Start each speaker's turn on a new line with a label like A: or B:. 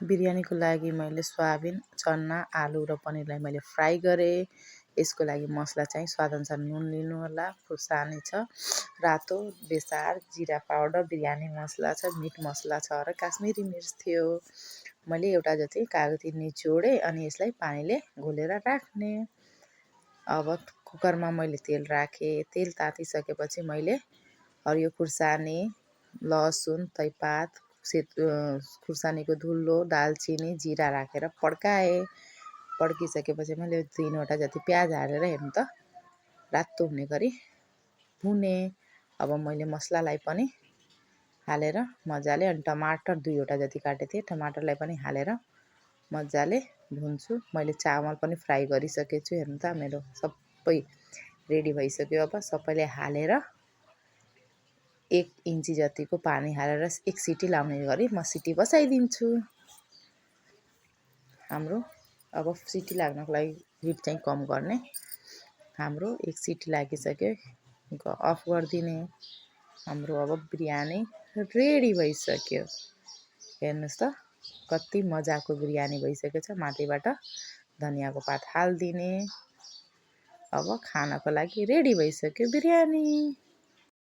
A: बिरयानीको लागि मैले सोयाबिन, चना, आलु र पनिरलाई मैले फ्राई गरेँ। यसको लागि मसला चाहिँ स्वादअनुसार नुन लिनु होला, खुर्सानी छ, रातो, बेसार, जिरा पाउडर, बिरयानी मसला छ, मिट मसला छ र काश्मिरी मिर्च थियो। मैले एउटा जति कागती निचोडेँ अनि यसलाई पानीले घोलेर राख्ने। अब कुकरमा मैले तेल राखेँ। तेल तातिसकेपछि मैले हरियो खुर्सानी, लसुन, तेजपात, खुर्सानीको धुलो, दालचिनी, जिरा राखेर पड्काएँ। पड्किसकेपछि मैले 3वटा जति प्याज हालेर हेर्नु त रातो हुने गरी भुने। अब मैले मसलालाई पनि हालेर मजाले अनि टमाटर 2वटा जति काटेको थिएँ, टमाटरलाई पनि हालेर मजाले भुन्छु। मैले चामल पनि फ्राई गरिसकेको छु। हेर्नु त मेरो सबै रेडी भइसक्यो। अब सबैले हालेर 1 इन्ची जतिको पानी हालेर 1 सिटी लाउने गरी म सिटी बसाइदिन्छु। हाम्रो अब सिटी लाग्नको लागि हिट चाहिँ कम गर्ने। हाम्रो 1 सिटी लागिसक्यो, अफ गरिदिने। हाम्रो अब बिरयानी रेडी भइसक्यो। हेर्नुहोस् त कति मजाको बिरयानी भइसकेको छ। माथिबाट धनियाको पात हालिदिने। अब खानको लागि रेडी भइसक्यो बिरयानी।